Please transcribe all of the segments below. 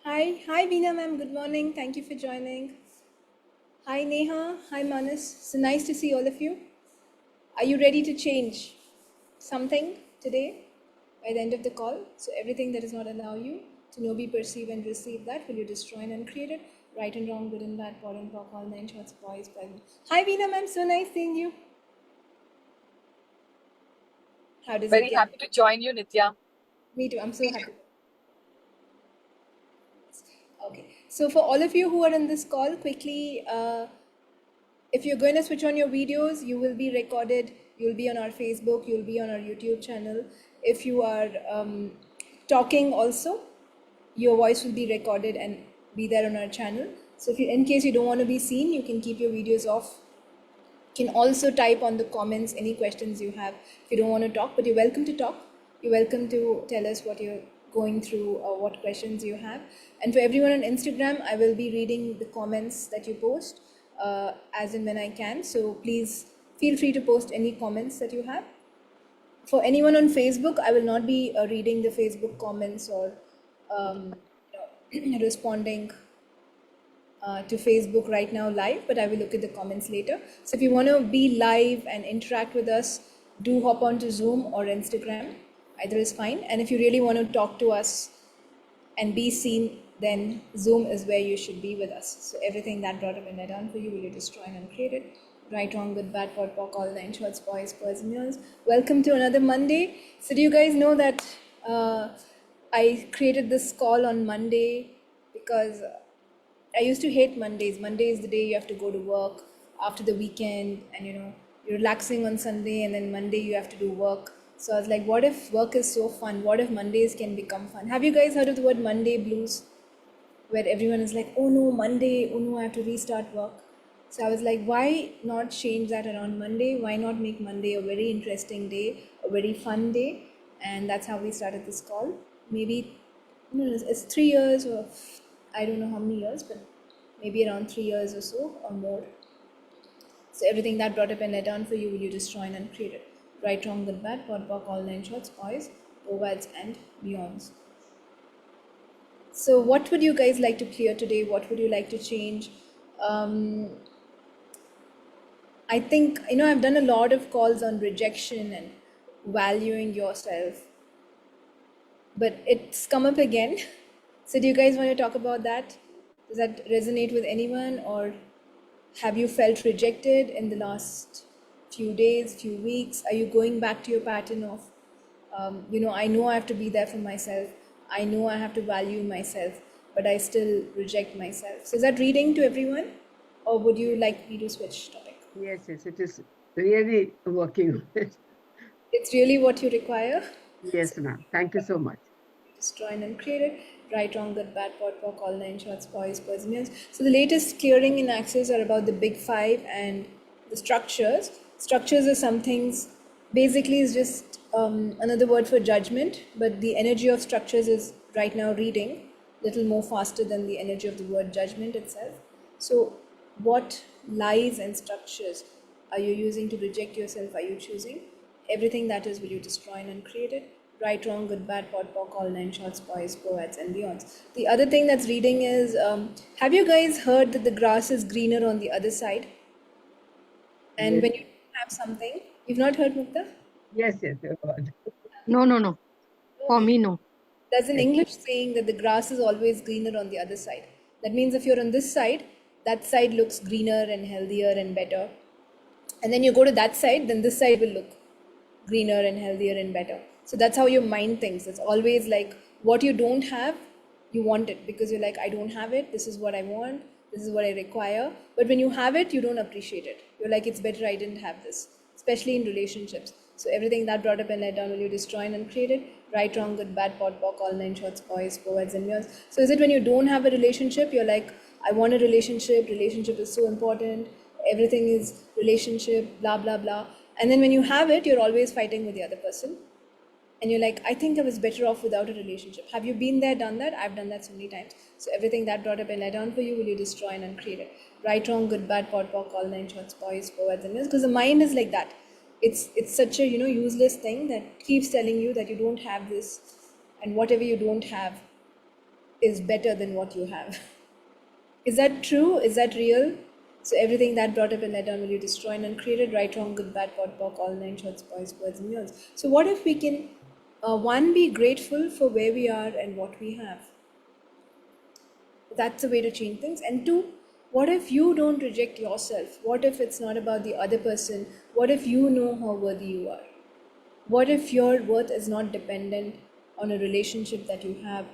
Hi Veena ma'am, good morning. Thank you for joining. Hi Neha, hi Manas. So nice to see all of you. Are you ready to change something today by the end of the call? So everything that does not allow you to know, be, perceive, and receive that, will you destroy and uncreate it? Right and wrong, good and bad, poor and poor, all nine shots, boys, present. Hi Veena ma'am, so nice seeing you. How does it Very get? happy to join you, Nitya. Me too. I'm so happy. Okay. So for all of you who are in this call, quickly. If you're going to switch on your videos, you will be recorded. You'll be on our Facebook. You'll be on our YouTube channel. If you are talking also, your voice will be recorded and be there on our channel. So if you, in case you don't want to be seen, you can keep your videos off. You can also type on the comments any questions you have if you don't want to talk, but you're welcome to talk. You're welcome to tell us what you're going through or what questions you have. And for everyone on Instagram, I will be reading the comments that you post as and when I can. So please feel free to post any comments that you have. For anyone on Facebook, I will not be reading the Facebook comments or um, responding to Facebook right now live, but I will look at the comments later. So if you want to be live and interact with us, do hop on to Zoom or Instagram. Either is fine. And if you really want to talk to us and be seen, then Zoom is where you should be with us. So everything that brought up and I done for you, will you destroy and uncreate it? Right, wrong, good, bad, pot, pock, all nine shorts, boys, girls, and girls. Welcome to another Monday. So do you guys know that I created this call on Monday because I used to hate Mondays. Monday is the day you have to go to work after the weekend, and you're relaxing on Sunday, and then Monday you have to do work. So I was like, what if work is so fun? What if Mondays can become fun? Have you guys heard of the word Monday blues? Where everyone is like, oh no, Monday, oh no, I have to restart work. So I was like, why not change that around Monday? Why not make Monday a very interesting day, a very fun day? And that's how we started this call. Maybe no, it's 3 years or I don't know how many years, but maybe around 3 years or so or more. So everything that brought up and let down for you, will you destroy and uncreate it? Right, wrong, good, bad, pod, poc, all nine shots, boys, ovads, and beyonds. So, what would you guys like to clear today? What would you like to change? Um, I think, I've done a lot of calls on rejection and valuing yourself, but it's come up again. So, do you guys want to talk about that? Does that resonate with anyone, or have you felt rejected in the last few days, few weeks? Are you going back to your pattern of, I know I have to be there for myself. I know I have to value myself, but I still reject myself. So is that reading to everyone, or would you like me to switch topic? Yes, it is really working on it. It's really what you require. So Yes, ma'am. Thank you so much. destroy and create it. Right, wrong, good, bad, pot, pock, all nine shots, boys, persons. So the latest clearing in Access are about the big five and the structures. Structures are some things, basically is just another word for judgment, but the energy of structures is right now reading little more faster than the energy of the word judgment itself. So what lies and structures are you using to reject yourself? Are you choosing? Everything that is, will you destroy and uncreate it? Right, wrong, good, bad, pot, pock, all nine shots, boys, poets, and beyonds. The other thing that's reading is, have you guys heard that the grass is greener on the other side? And Yes, when you have something, you've not heard, Mukta? yes, you're right. No, no, no. For Okay. me, no. There's an Yes, English saying that the grass is always greener on the other side. That means if you're on this side, that side looks greener and healthier and better. And then you go to that side, then this side will look greener and healthier and better. So that's how your mind thinks. It's always like what you don't have, you want it because you're like, I don't have it. This is what I want. This is what I require. But when you have it, you don't appreciate it. You're like, it's better I didn't have this, especially in relationships. So everything that brought up and let down, will you destroy and uncreate it? Right, wrong, good, bad, pot, pock, all nine shots, boys, poets, and yours. So is it when you don't have a relationship, you're like, I want a relationship. Relationship is so important. Everything is relationship, blah, blah, blah. And then when you have it, you're always fighting with the other person. And you're like, I think I was better off without a relationship. Have you been there, done that? I've done that so many times. So everything that brought up and let down for you, will you destroy and uncreate it? Right, wrong, good, bad, pot, pock, all nine shots, boys, poets, and girls. Because the mind is like that. It's such a useless thing that keeps telling you that you don't have this, and whatever you don't have, is better than what you have. Is that true? Is that real? So everything that brought up and let down will you destroy and uncreated, right, wrong, good, bad, pot, pock, all nine shorts, boys, birds, and beyonds. So what if we can, one, be grateful for where we are and what we have? That's the way to change things. And two, what if you don't reject yourself? What if it's not about the other person? What if you know how worthy you are? What if your worth is not dependent on a relationship that you have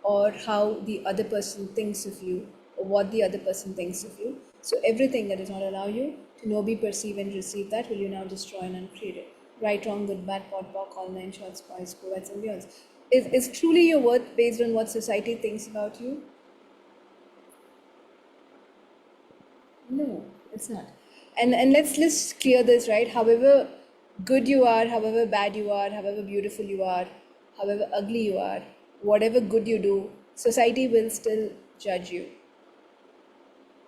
or how the other person thinks of you or what the other person thinks of you? So everything that does not allow you to know, be, perceive, and receive that will you now destroy and uncreate it. Right, wrong, good, bad, pot, pock, all nine shorts, boys, poets, and beyonds. Is truly your worth based on what society thinks about you? No, it's not. And let's clear this, right? However good you are, however bad you are, however beautiful you are, however ugly you are, whatever good you do, society will still judge you.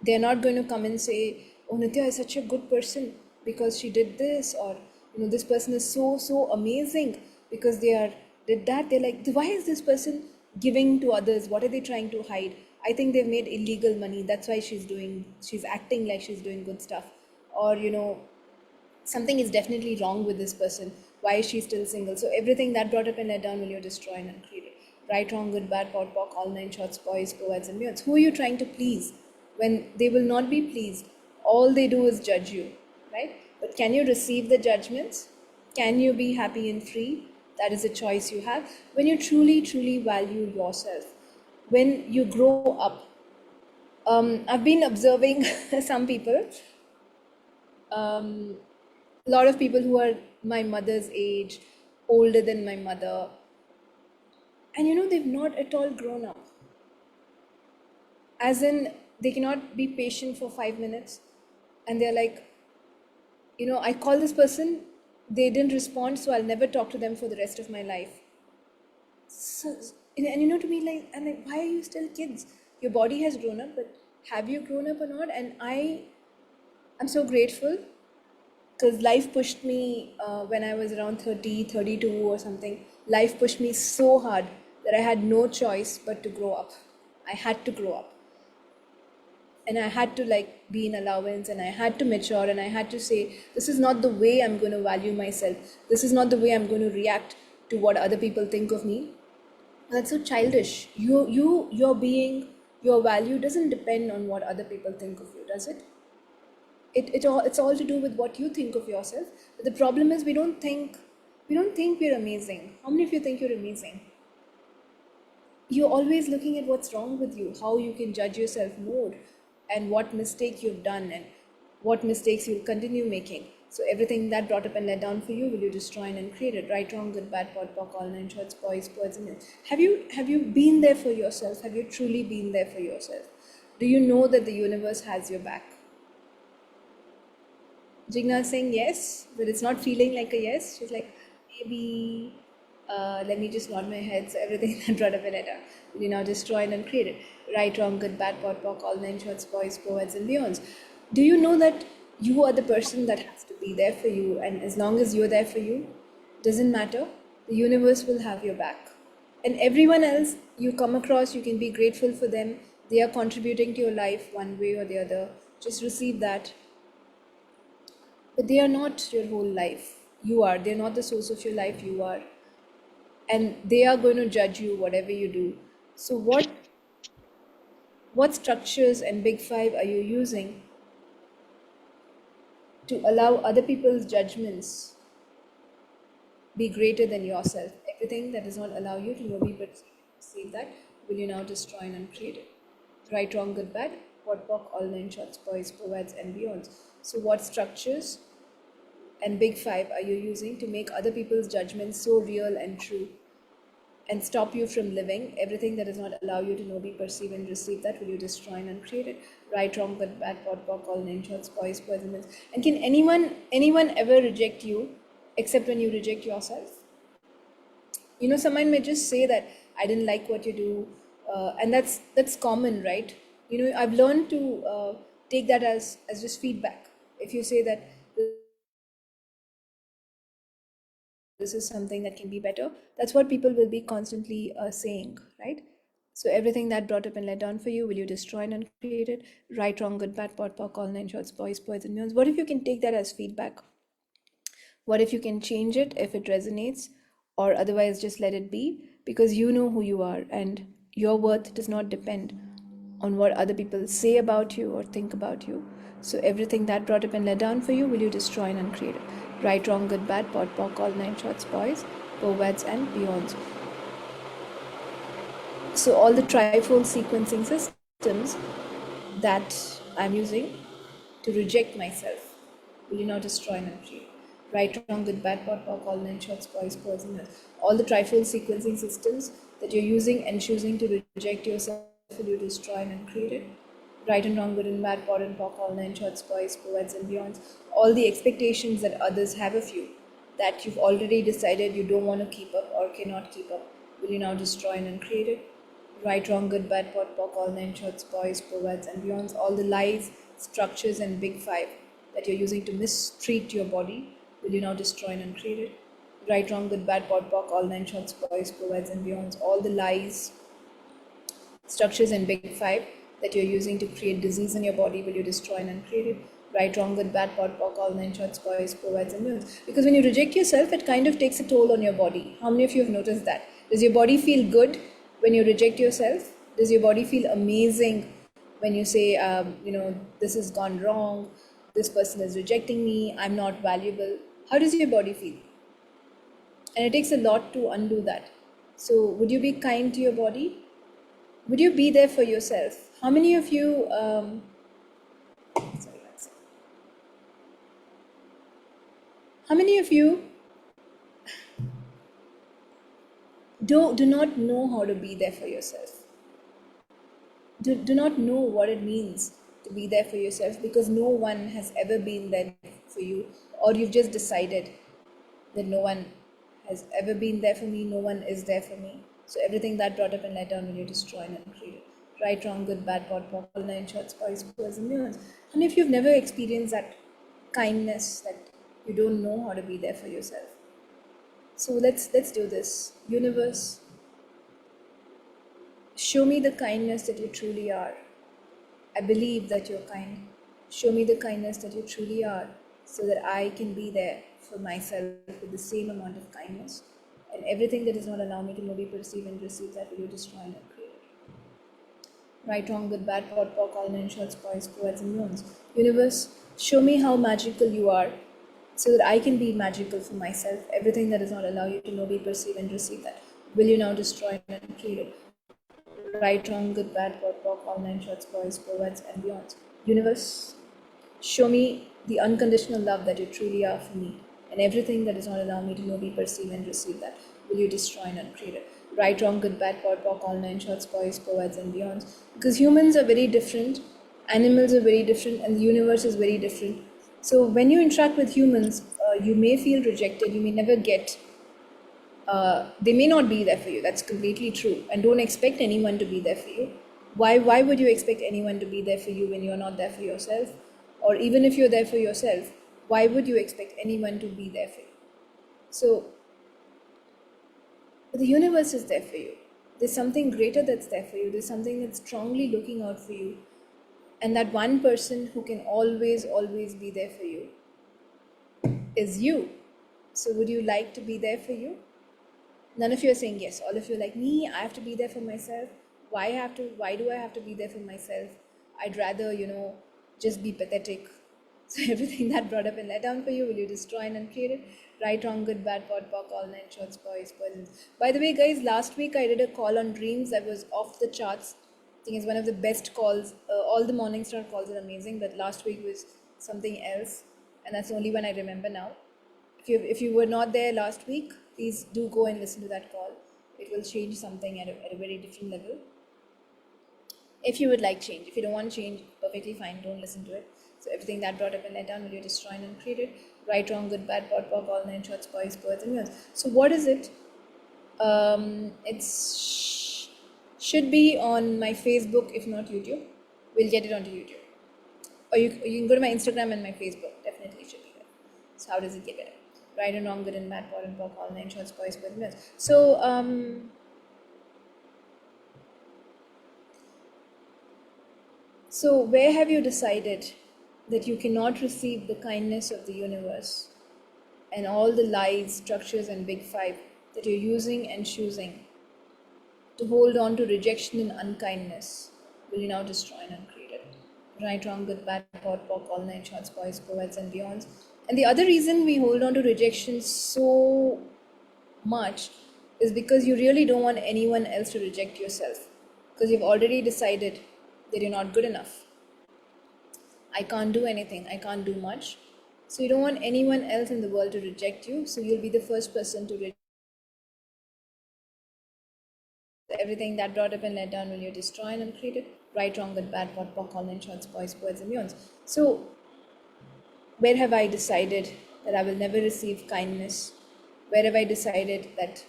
They're not going to come and say, "Oh, Nitya is such a good person because she did this," or this person is so amazing because they are did that. They're like, why is this person giving to others? What are they trying to hide? I think they've made illegal money. That's why she's acting like she's doing good stuff, or something is definitely wrong with this person. Why is she still single? So everything that brought up and let down will you destroy and uncreate it. Right, wrong, good, bad, pot, pock, all nine shorts, boys, poets, and beyonds. Who are you trying to please? When they will not be pleased, all they do is judge you, right? But can you receive the judgments? Can you be happy and free? That is a choice you have. When you truly value yourself, when you grow up. I've been observing some people, a lot of people who are my mother's age, older than my mother, and they've not at all grown up. As in, they cannot be patient for 5 minutes, and they're like, I call this person, they didn't respond, so I'll never talk to them for the rest of my life. So, and to me, like, I'm like, why are you still kids? Your body has grown up, but have you grown up or not? And I'm so grateful because life pushed me when I was around 30, 32 or something. Life pushed me so hard that I had no choice but to grow up. I had to grow up. And I had to like be in allowance and I had to mature and I had to say, this is not the way I'm going to value myself. This is not the way I'm going to react to what other people think of me. That's so childish. Your being, your value doesn't depend on what other people think of you, does it? It's all to do with what you think of yourself. But the problem is we don't think we're amazing. How many of you think you're amazing? You're always looking at what's wrong with you, how you can judge yourself more, and what mistake you've done, and what mistakes you'll continue making. So everything that brought up and let down for you, will you destroy and uncreate it? Right, wrong, good, bad, pot, pock, all nine shorts, boys, birds, and men. Have you been there for yourself? Have you truly been there for yourself? Do you know that the universe has your back? Jigna is saying yes, but it's not feeling like a yes. She's like, maybe, let me just nod my head. So everything that brought up in it, you now destroy and uncreate it. Right, wrong, good, bad, pot, pock, all nine shorts, boys, poets, and beyonds. Do you know that you are the person that has to be there for you? And as long as you're there for you, doesn't matter. The universe will have your back. And everyone else you come across, you can be grateful for them. They are contributing to your life one way or the other. Just receive that. But they are not your whole life. You are. They're not the source of your life. You are. And they are going to judge you whatever you do. So what structures and big five are you using to allow other people's judgments be greater than yourself? Everything that does not allow you to know, be, perceive that, will you now destroy and uncreate it? Right, wrong, good, bad, what, pock, all nine shorts, boys, poets, and beyonds. So what structures and big five are you using to make other people's judgments so real and true and stop you from living? Everything that does not allow you to know, be, perceive, and receive that, will you destroy and uncreate it? Right, wrong, good, bad, pot, pock, all nine shorts, boys, poets, and men. And can anyone ever reject you except when you reject yourself? Someone may just say that I didn't like what you do, and that's common, right? I've learned to take that as just feedback. If you say that this is something that can be better, that's what people will be constantly saying, right? So everything that brought up and let down for you, will you destroy and uncreate it? Right, wrong, good, bad, pot, pock, all nine shorts, boys, boys, and millions. What if you can take that as feedback? What if you can change it if it resonates, or otherwise just let it be? Because you know who you are, and your worth does not depend on what other people say about you or think about you. So everything that brought up and let down for you, will you destroy and uncreate it? Right, wrong, good, bad, pot, pock, all nine shorts, boys, poets, and beyonds. So all the trifold sequencing systems that I'm using to reject myself, will you now destroy and uncreate? Right, wrong, good, bad, pot, pock, all nine shorts, boys, poison, all the trifold sequencing systems that you're using and choosing to reject yourself, will you destroy and uncreate it? Right and wrong, good and bad, pot and pock, all nine shorts, boys, poets, and beyonds. All the expectations that others have of you that you've already decided you don't want to keep up or cannot keep up, will you now destroy and uncreate it? Right, wrong, good, bad, pot, pock, all nine shorts, boys, poets, and beyonds. All the lies, structures, and big five that you're using to mistreat your body, will you now destroy and uncreate it? Right, wrong, good, bad, pot, pock, all nine shorts, boys, poets, and beyonds. All the lies, structures, and big five that you're using to create disease in your body, will you destroy and uncreate it? Right, wrong, good, bad, pot, pock, all nine shorts, boys, poets, and millions. Because when you reject yourself, it kind of takes a toll on your body. How many of you have noticed that? Does your body feel good when you reject yourself? Does your body feel amazing when you say, this has gone wrong, this person is rejecting me, I'm not valuable? How does your body feel? And it takes a lot to undo that. So, would you be kind to your body? Would you be there for yourself? How many of you, sorry, one second. How many of you do not know how to be there for yourself? Do not know what it means to be there for yourself, because no one has ever been there for you, or you've just decided that no one has ever been there for me, no one is there for me. So everything that brought up and let down, will you destroy and uncreate it? Right, wrong, good, bad, pot, pock, all nine shorts, boys, boys, and millions. And if you've never experienced that kindness, that you don't know how to be there for yourself. So let's do this. Universe, show me the kindness that you truly are. I believe that you're kind. Show me the kindness that you truly are, so that I can be there for myself with the same amount of kindness. And everything that does not allow me to know, be, perceive, and receive, that will you destroy and create. Right, wrong, good, bad, pot, pock, all nine shorts, boys, poets, and millions. Universe, show me how magical you are, so that I can be magical for myself. Everything that does not allow you to know, be, perceive, and receive, that will you now destroy and create it. Right, wrong, good, bad, pot, pock, all nine shorts, boys, poets, and beyond. Universe, show me the unconditional love that you truly are for me, and everything that does not allow me to know, be, perceive, and receive, that will you destroy and uncreate it. Right, wrong, good, bad, pot, pock, all nine shorts, boys, poets, and beyond. Because humans are very different, animals are very different, and the universe is very different. So when you interact with humans, you may feel rejected, you may never get, they may not be there for you. That's completely true. And don't expect anyone to be there for you. Why would you expect anyone to be there for you when you're not there for yourself? Or even if you're there for yourself, why would you expect anyone to be there for you? So the universe is there for you. There's something greater that's there for you. There's something that's strongly looking out for you. And that one person who can always, always be there for you is you. So would you like to be there for you? None of you are saying yes. All of you are like, me, I have to be there for myself. Why do I have to be there for myself? I'd rather, just be pathetic. So everything that brought up and let down for you, will you destroy and uncreate it? Right, wrong, good, bad, pot, pock, all nine shorts, boys, poisons. By the way, guys, last week I did a call on dreams that was off the charts. I think it's one of the best calls. All the Morningstar calls are amazing, but last week was something else, and that's the only one I remember now. If you were not there last week, please do go and listen to that call. It will change something at a very different level. If you would like change, if you don't want change, perfectly fine, don't listen to it. So everything that brought up and let down, will you destroy and uncreate it? Right, wrong, good, bad, pot, pock, all nine shorts, boys, birds, and yours. So what is it? It's should be on my Facebook, if not YouTube. We'll get it onto YouTube. Or you can go to my Instagram and my Facebook. Definitely should be there. So how does it get better? Right and wrong, good and bad, pot and pock, all nine shorts, boys, birds, and yours. So So, where have you decided that you cannot receive the kindness of the universe and all the lies, structures, and big five that you're using and choosing to hold on to rejection and unkindness will you now destroy and uncreate it? Right, wrong, good, bad, pot, pock, all nine shorts, boys, poets, and beyonds. And the other reason we hold on to rejection so much is because you really don't want anyone else to reject yourself, because you've already decided that you're not good enough. I can't do anything, I can't do much. So you don't want anyone else in the world to reject you, so you'll be the first person to reject everything that brought up and let down will you destroy and uncreate it. Right, wrong, good, bad, pot, pock, all nine shorts, boys, poets, and beyonds. So where have I decided that I will never receive kindness? Where have I decided that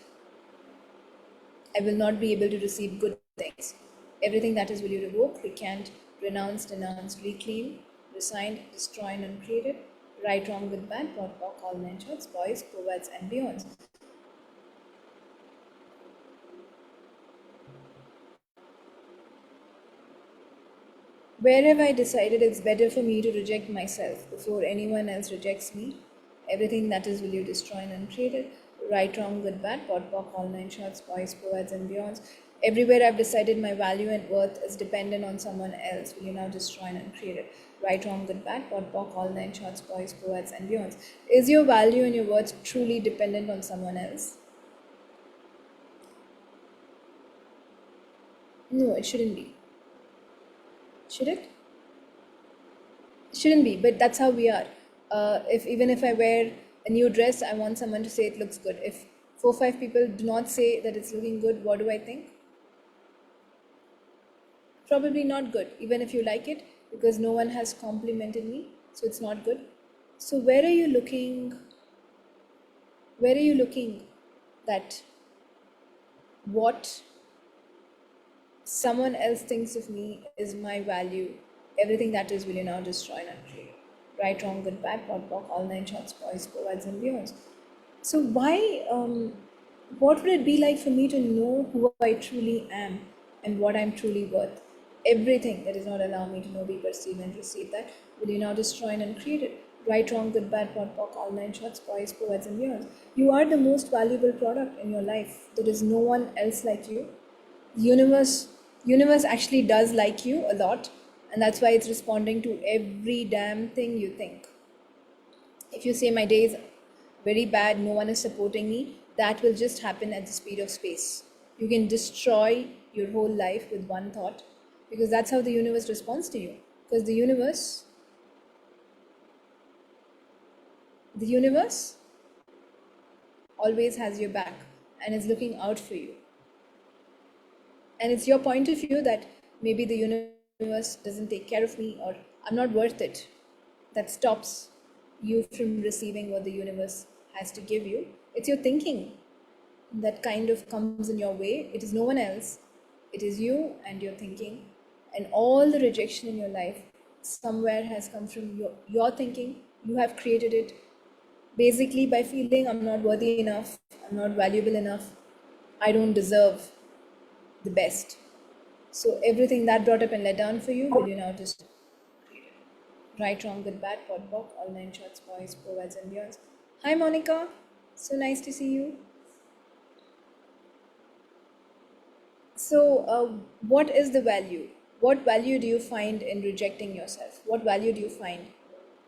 I will not be able to receive good things? Everything that is will you revoke, recant, renounce, denounce, reclaim, resign, destroy, and uncreate it. Right, wrong, good, bad, pot, pock, all nine shorts, boys, poets, and beyonds. Where have I decided it's better for me to reject myself before anyone else rejects me? Everything that is will you destroy and uncreate it. Right, wrong, good, bad, pot, pock, all nine shorts, boys, poets, and beyonds. Everywhere I've decided my value and worth is dependent on someone else, will you now destroy and uncreate it? Right, wrong, good, bad, pot, pock, all nine shorts, boys, poets, and beyonds. Is your value and your worth truly dependent on someone else? No, it shouldn't be. Should it? Shouldn't be, but that's how we are. If even if I wear a new dress, I want someone to say it looks good. If 4 5 people do not say that it's looking good, what do I think? Probably not good, even if you like it, because no one has complimented me, so it's not good. So where are you looking? Where are you looking that what someone else thinks of me is my value? Everything that is will you now destroy and uncreate. Right, wrong, good, bad, pot, pock, all nine shorts, boys, poets, and beyonds. So why? What would it be like for me to know who I truly am and what I'm truly worth? Everything that does not allow me to know, be, perceive, and receive that will you now destroy and uncreate it. Right, wrong, good, bad, pot, pock, all nine shorts, boys, poets, and beyonds. You are the most valuable product in your life. There is no one else like you. The universe actually does like you a lot, and that's why it's responding to every damn thing you think. If you say my day is very bad, no one is supporting me, that will just happen at the speed of space. You can destroy your whole life with one thought, because that's how the universe responds to you. Because the universe always has your back and is looking out for you. And it's your point of view that maybe the universe doesn't take care of me or I'm not worth it, that stops you from receiving what the universe has to give you. It's your thinking that kind of comes in your way. It is no one else, it is you and your thinking. And all the rejection in your life somewhere has come from your thinking. You have created it basically by feeling I'm not worthy enough, I'm not valuable enough, I don't deserve the best. So everything that brought up and let down for you, will you now just right, wrong, good, bad, pot, bock, all nine shorts, boys, poets, and beyonds. Hi, Monica. So nice to see you. So, what is the value? What value do you find in rejecting yourself? What value do you find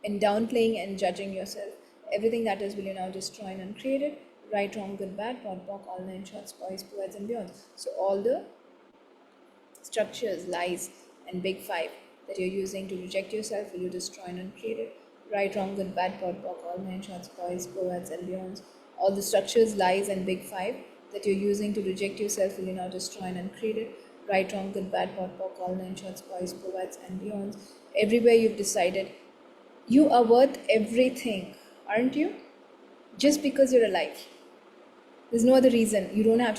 in downplaying and judging yourself? Everything that is will you now destroy and uncreate it. Right, wrong, good, bad, pot, bock, all nine shorts, boys, poets, and beyonds. So all the structures, lies, and big five that you're using to reject yourself, will you destroy and uncreate it? Right, wrong, good, bad, pot, pock, all nine shorts, boys, poets, and beyonds. All the structures, lies, and big five that you're using to reject yourself, will you now destroy and uncreate it? Right, wrong, good, bad, pot, pock, all nine shorts, boys, poets, and beyonds. Everywhere you've decided you are worth everything, aren't you? Just because you're alive. There's no other reason. You don't have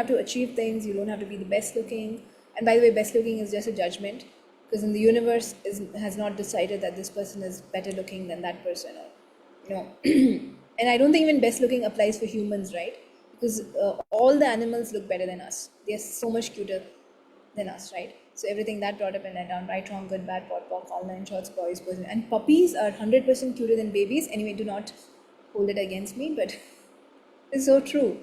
to achieve things, you don't have to be the best looking. And by the way, best looking is just a judgment, because in the universe has not decided that this person is better looking than that person, or and I don't think even best looking applies for humans, right? Because all the animals look better than us, they're so much cuter than us, right? So everything that brought up and let down, right, wrong, good, bad, pot, pock, all nine shorts, boys, boys, and puppies are 100% cuter than babies. Anyway, do not hold it against me, but it's so true.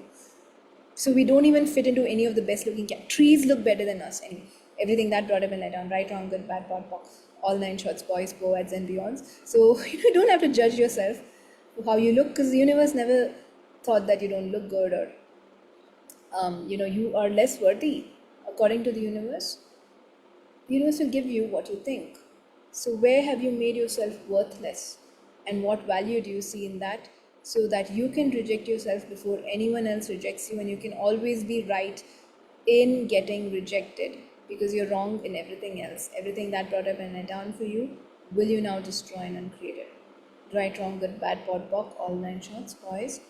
So we don't even fit into any of the best looking cats. Trees look better than us. Anyway, everything that brought up and let down, right, wrong, good, bad, pot, pock, all nine shorts, boys, boads, and beyonds. So you don't have to judge yourself for how you look, because the universe never thought that you don't look good, or you are less worthy. According to the universe will give you what you think. So where have you made yourself worthless, and what value do you see in that, so that you can reject yourself before anyone else rejects you, and you can always be right in getting rejected, because you're wrong in everything else. Everything that brought up and let down for you, will you now destroy and uncreate it? Right, wrong, good, bad, pot, pock, all nine shorts, boys,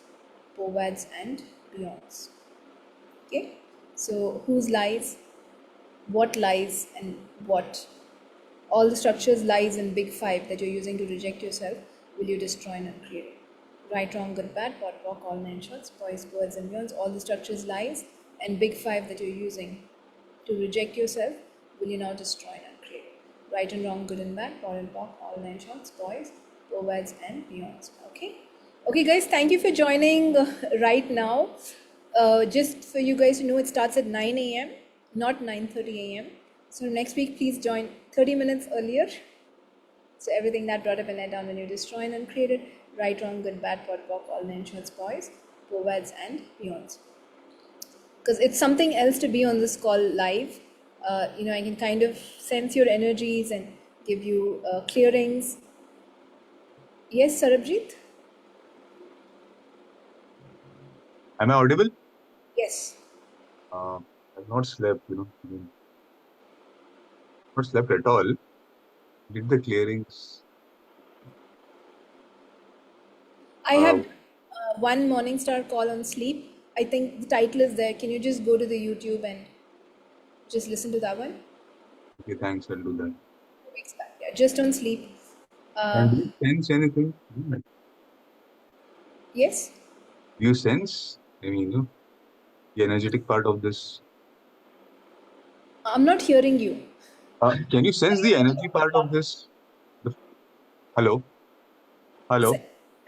povads, and beyonds. Okay, so whose lies, what lies, and what all the structures, lies, and big five that you're using to reject yourself, will you destroy and uncreate it? Right, wrong, good, bad, pot, pock, all nine shorts, boys, birds, and beyonds, all the structures, lies, and big five that you're using to reject yourself, will you now destroy and uncreate it? Right and wrong, good and bad, pot and pock, all nine shorts, boys, povads, and beyonds. Okay, guys, thank you for joining right now. Just for you guys to know, it starts at 9 a.m., not 9:30 a.m. So next week, please join 30 minutes earlier. So everything that brought up and let down, when you destroy and uncreate it, right, wrong, good, bad, pot, pock, all nine shorts, boys, povads, and beyonds. Because it's something else to be on this call live. I can kind of sense your energies and give you clearings. Yes, Sarabjit? Am I audible? Yes. I've not slept, not slept at all. Did the clearings. I have one Morningstar call on sleep. I think the title is there. Can you just go to the YouTube and just listen to that one? Okay, thanks, I'll do that. Weeks back. Yeah, just on sleep. And do you sense anything? Yes? Do you sense, the energetic part of this? I'm not hearing you. Can you sense the energy part of this? The, hello? Hello?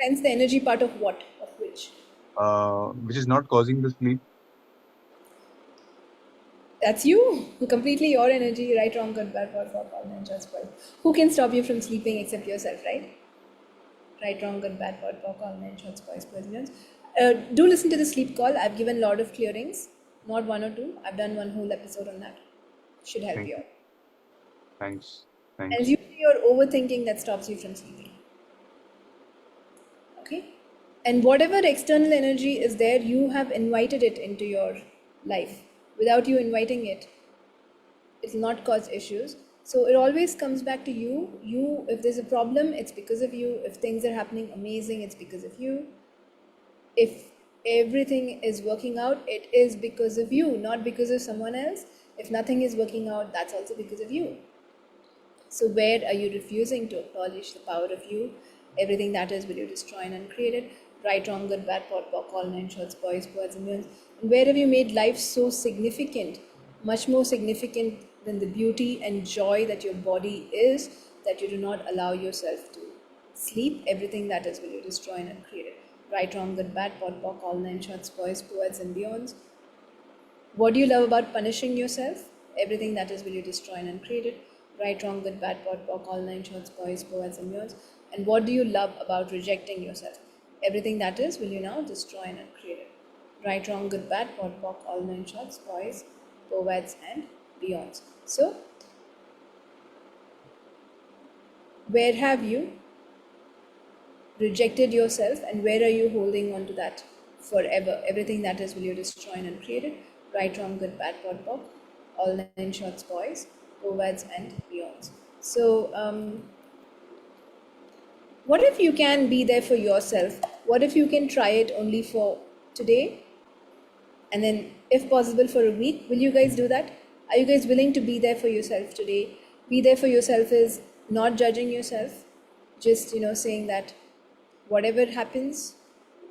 Sense the energy part of what? Of which? Which is not causing the sleep? That's you. Completely your energy. Right, wrong, good, bad, what, all nine just well. Who can stop you from sleeping except yourself, right? Right, wrong, good, bad, what, all nine shots, boys, millions. Do listen to the sleep call. I've given a lot of clearings, not one or two. I've done one whole episode on that. Should help you out. Thanks. And it's usually your overthinking that stops you from sleeping. Okay? And whatever external energy is there, you have invited it into your life. Without you inviting it, it will not cause issues. So it always comes back to you. If there's a problem, it's because of you. If things are happening amazing, it's because of you. If everything is working out, it is because of you, not because of someone else. If nothing is working out, that's also because of you. So where are you refusing to acknowledge the power of you? Everything that is, will you destroy and uncreate it? Right, wrong, good, bad, pot, pock, all nine shorts, boys, birds, and millions. And where have you made life so significant, much more significant than the beauty and joy that your body is, that you do not allow yourself to sleep? Everything that is, will you destroy and uncreate it? Right, wrong, good, bad, pot, pock, all nine shorts, boys, birds, and beyonds. What do you love about punishing yourself? Everything that is, will you destroy and uncreate it? Right, wrong, good, bad, pot, pock, all nine shorts, boys, poets, and beyonds. And what do you love about rejecting yourself? Everything that is, will you now destroy and uncreate it? Right, wrong, good, bad, pot, pock, all nine shorts, boys, poets, and beyonds. So, where have you rejected yourself, and where are you holding on to that forever? Everything that is, will you destroy and uncreate it? Right, wrong, good, bad, pot, pock, all nine shorts, boys, poets, and beyonds. So, what if you can be there for yourself? What if you can try it only for today? And then, if possible, for a week? Will you guys do that? Are you guys willing to be there for yourself today? Be there for yourself is not judging yourself, just, saying that whatever happens,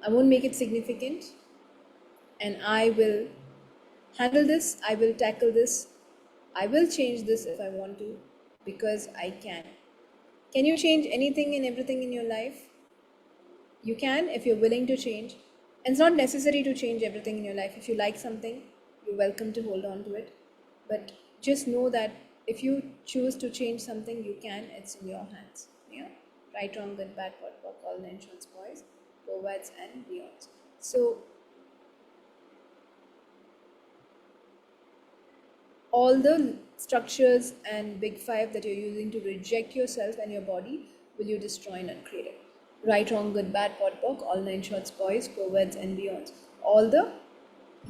I won't make it significant, and I will handle this, I will tackle this I will change this if I want to, because I can. Can you change anything and everything in your life? You can if you're willing to change. And it's not necessary to change everything in your life. If you like something, you're welcome to hold on to it. But just know that if you choose to change something, you can. It's in your hands. Yeah. Right, wrong, good, bad, what, all nine shorts, boys, forwards, and beyonds. So all the structures and big five that you're using to reject yourself and your body, will you destroy and uncreate it? Right, wrong, good, bad, POD, all nine shorts, boys, forwards, and beyonds. All the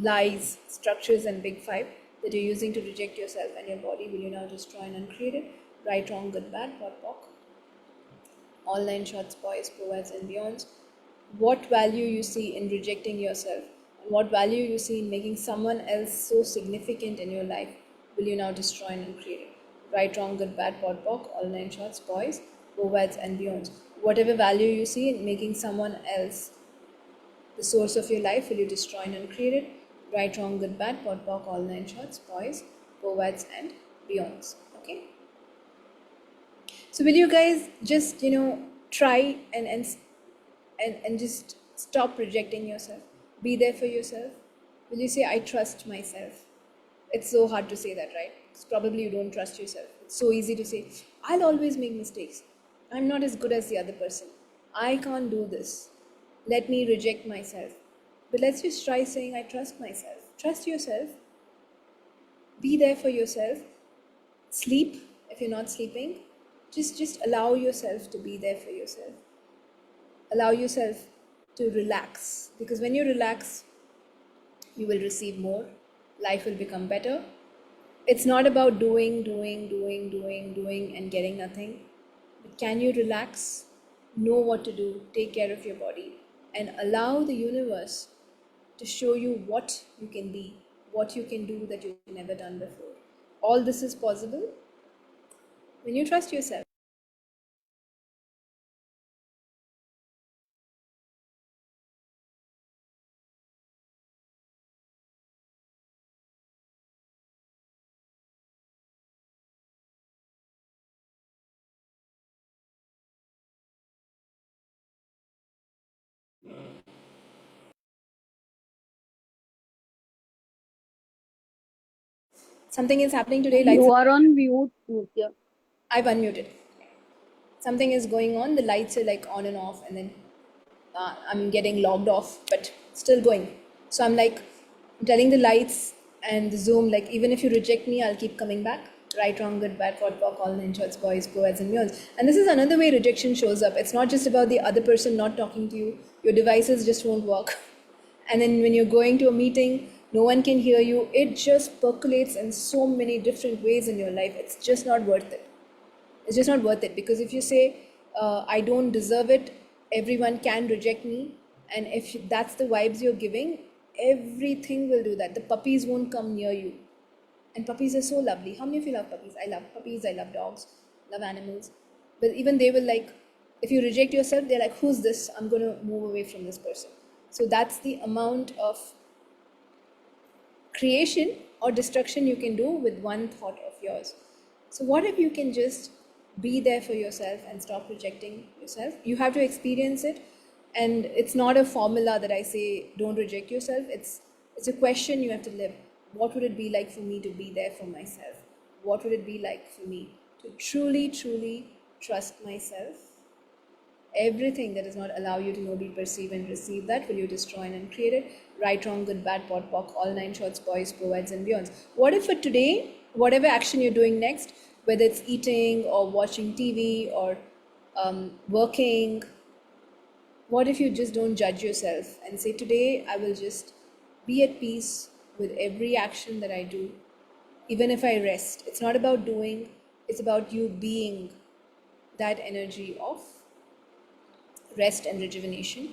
lies, structures, and big five that you're using to reject yourself and your body, will you now destroy and uncreate it? Right, wrong, good, bad, POD, all nine shorts, boys, forwards, and beyonds. What value you see in rejecting yourself, and what value you see in making someone else so significant in your life, will you now destroy and uncreate it? Right, wrong, good, bad, all nine shorts, boys, forwards, and beyonds. Whatever value you see in making someone else the source of your life, will you destroy and uncreate it? Right, wrong, good, bad, all nine shorts, boys, forwards, and beyonds. Okay. So will you guys just try and just stop rejecting yourself? Be there for yourself. Will you say, I trust myself? It's so hard to say that, right? It's probably you don't trust yourself. It's so easy to say, I'll always make mistakes. I'm not as good as the other person. I can't do this. Let me reject myself. But let's just try saying, I trust myself. Trust yourself. Be there for yourself. Sleep if you're not sleeping. Just allow yourself to be there for yourself. Allow yourself to relax, because when you relax, you will receive more. Life will become better. It's not about doing and getting nothing. But can you relax? Know what to do. Take care of your body and allow the universe to show you what you can be, what you can do that you've never done before. All this is possible when you trust yourself. Something is happening today. Lights. You are on mute, Nitya. I've unmuted. Something is going on. The lights are like on and off, and then I'm getting logged off, but still going. So I'm like telling the lights and the Zoom, like, even if you reject me, I'll keep coming back. Right, wrong, good, bad, all nine shorts, boys, forwards, and beyonds. And this is another way rejection shows up. It's not just about the other person not talking to you. Your devices just won't work. And then when you're going to a meeting, no one can hear you. It just percolates in so many different ways in your life. It's just not worth it. It's just not worth it, because if you say, I don't deserve it, everyone can reject me, and if that's the vibes you're giving, everything will do that. The puppies won't come near you. And puppies are so lovely. How many of you love puppies? I love puppies, I love dogs, love animals. But even they will, like, if you reject yourself, they're like, who's this? I'm going to move away from this person. So that's the amount of creation or destruction you can do with one thought of yours. So what if you can just be there for yourself and stop rejecting yourself? You have to experience it, and it's not a formula that I say don't reject yourself. It's a question you have to live. What would it be like for me to be there for myself? What would it be like for me to truly trust myself? Everything that does not allow you to know, be, perceive, and receive that, will you destroy and uncreate it? Right, wrong, good, bad, all nine shorts, boys, forwards, and beyonds. What if for today, whatever action you're doing next, whether it's eating or watching TV or working, what if you just don't judge yourself and say, today I will just be at peace with every action that I do, even if I rest. It's not about doing, it's about you being that energy of rest and rejuvenation.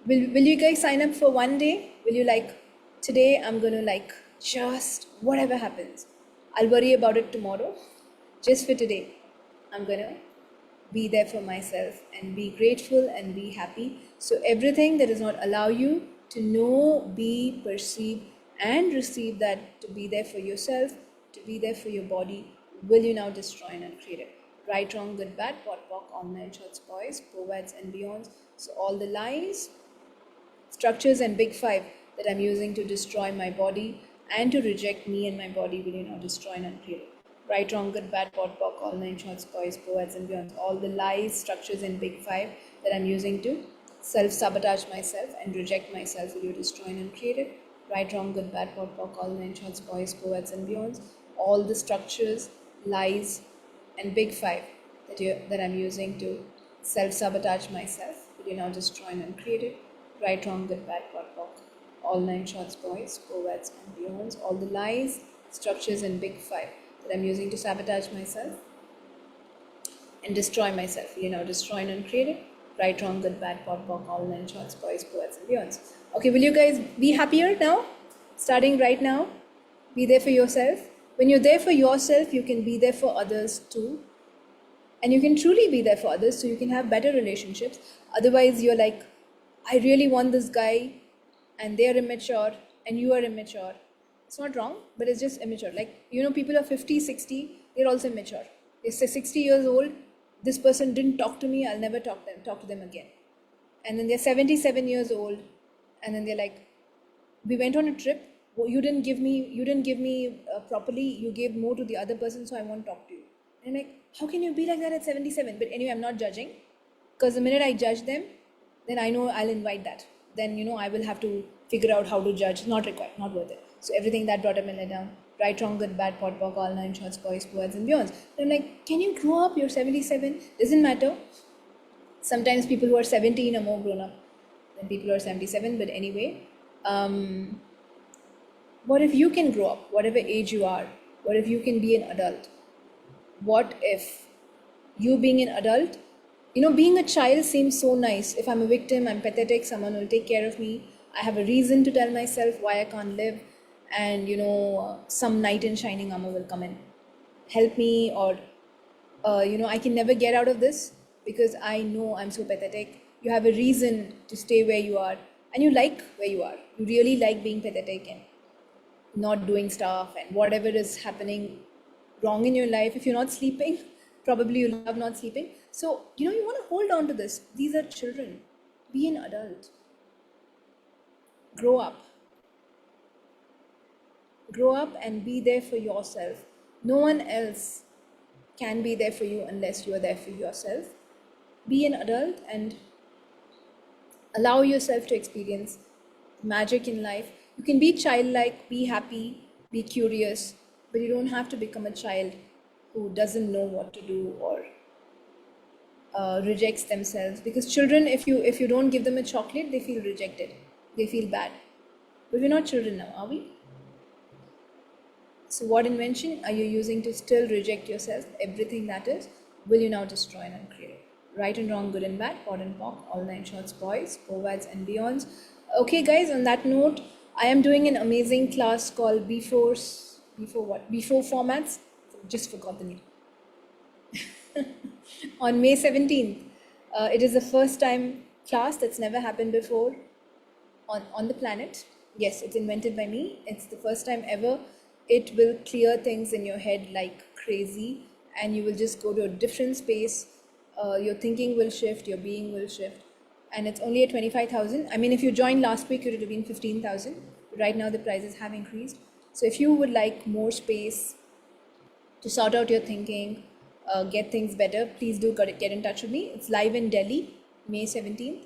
Will you guys sign up for one day? Will you, like, today I'm going to, like, just whatever happens, I'll worry about it tomorrow. Just for today, I'm going to be there for myself and be grateful and be happy. So everything that does not allow you to know, be, perceive, and receive that, to be there for yourself, to be there for your body, will you now destroy and uncreate it? Right, wrong, good, bad, pot, pock, all nine shorts, boys, poets, and beyonds. So all the lies, structures, and big five that I'm using to destroy my body and to reject me and my body, will you now destroy and uncreate it? Right, wrong, good, bad, pot, pock, all nine shorts, boys, poets, and beyonds. All the lies, structures, and big five that I'm using to self-sabotage myself and reject myself, will you destroy and uncreate it? Right, wrong, good, bad, pot, pock, all nine shorts, boys, poets, and beyonds. All the structures, lies, and big five that I'm using to self-sabotage myself, will you now destroy and uncreate it? Right, wrong, good, bad, pot, pock, all nine shorts, boys, poets, and beyonds. All the lies, structures, and big five that I'm using to sabotage myself and destroy myself, will you now destroy and uncreate it? Right, wrong, good, bad, pot, pock, all nine shorts, boys, poets, and beyonds. Okay, will you guys be happier now? Starting right now, be there for yourself. When you're there for yourself, you can be there for others too. And you can truly be there for others so you can have better relationships. Otherwise, you're like, I really want this guy, and they're immature, and you are immature. It's not wrong, but it's just immature. Like, people are 50, 60, they're also immature. They're 60 years old, this person didn't talk to me, I'll never talk to them again. And then they're 77 years old, and then they're like, we went on a trip, you didn't give me properly, you gave more to the other person, so I won't talk to you. And I'm like, how can you be like that at 77? But anyway, I'm not judging, because the minute I judge them, then I know I'll invite that. Then, I will have to figure out how to judge. Not required, not worth it. So everything that brought up and let down. Right, wrong, good, bad, pot, pock, all nine shorts, boys, poets, and beyonds. And I'm like, can you grow up? You're 77. Doesn't matter. Sometimes people who are 17 are more grown up than people who are 77. But anyway, what if you can grow up, whatever age you are? What if you can be an adult? What if you being an adult, being a child seems so nice. If I'm a victim, I'm pathetic, someone will take care of me. I have a reason to tell myself why I can't live. And, some knight in shining armor will come and help me, or, I can never get out of this because I know I'm so pathetic. You have a reason to stay where you are, and you like where you are. You really like being pathetic and not doing stuff and whatever is happening wrong in your life. If you're not sleeping, probably you love not sleeping. So, you want to hold on to this. These are children. Be an adult. Grow up. Grow up and be there for yourself. No one else can be there for you unless you are there for yourself. Be an adult and allow yourself to experience magic in life. You can be childlike, be happy, be curious, but you don't have to become a child who doesn't know what to do or rejects themselves. Because children, if you don't give them a chocolate, they feel rejected, they feel bad. But we're not children now, are we? So what invention are you using to still reject yourself? Everything that is, will you now destroy and uncreate? Right and wrong, good and bad, pot and pock, all nine shorts, boys, povads, and beyonds. Okay, guys, on that note, I am doing an amazing class called before formats. Just forgot the name. On May 17th. It is the first time class that's never happened before on the planet. Yes, it's invented by me. It's the first time ever. It will clear things in your head like crazy, and you will just go to a different space. Your thinking will shift, your being will shift. And it's only at 25,000. I mean, if you joined last week, it would have been 15,000. Right now, the prices have increased. So if you would like more space to sort out your thinking, get things better, please do get in touch with me. It's live in Delhi, May 17th.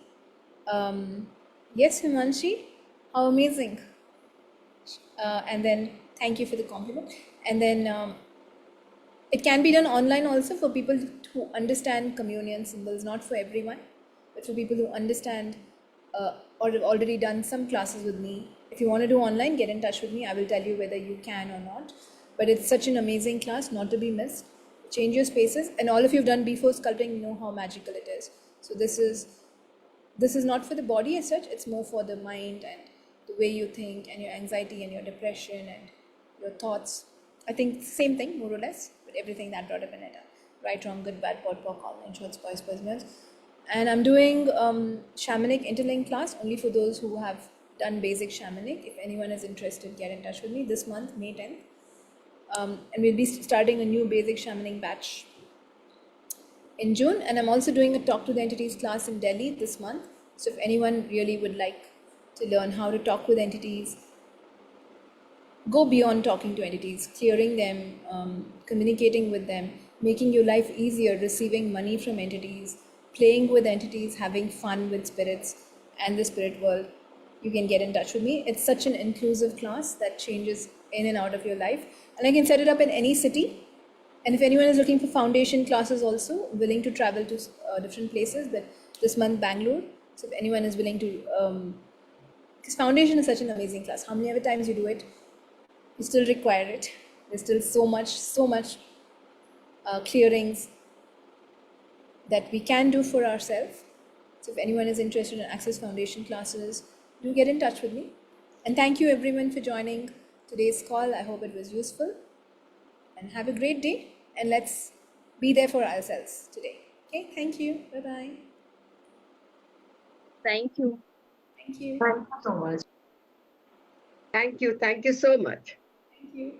Yes, Himanshi, how amazing. And then, thank you for the compliment. And then, it can be done online also for people who understand communion symbols, not for everyone, but for people who understand or have already done some classes with me. If you want to do online, get in touch with me. I will tell you whether you can or not. But it's such an amazing class, not to be missed. Change your spaces. And all of you have done before sculpting know how magical it is. So this is not for the body as such. It's more for the mind and the way you think and your anxiety and your depression and your thoughts. I think same thing, more or less, but everything that brought up in it. Right, wrong, good, bad, pot, pock, all nine shorts, boys, girls. And I'm doing shamanic interlink class only for those who have done basic shamanic. If anyone is interested, get in touch with me this month, May 10th. And we'll be starting a new basic shamaning batch in June. And I'm also doing a Talk to the Entities class in Delhi this month. So if anyone really would like to learn how to talk with entities, go beyond talking to entities, clearing them, communicating with them, making your life easier, receiving money from entities, playing with entities, having fun with spirits and the spirit world, you can get in touch with me. It's such an inclusive class that changes in and out of your life. And I can set it up in any city. And if anyone is looking for foundation classes also, willing to travel to different places, but this month Bangalore. So if anyone is willing to, because foundation is such an amazing class. How many other times you do it, you still require it. There's still so much clearings that we can do for ourselves. So if anyone is interested in Access Foundation classes, do get in touch with me. And thank you everyone for joining today's call. I hope it was useful. And have a great day. And let's be there for ourselves today. Okay, thank you. Bye-bye. Thank you. Thank you. Thank you so much. Thank you. Thank you so much. Thank you.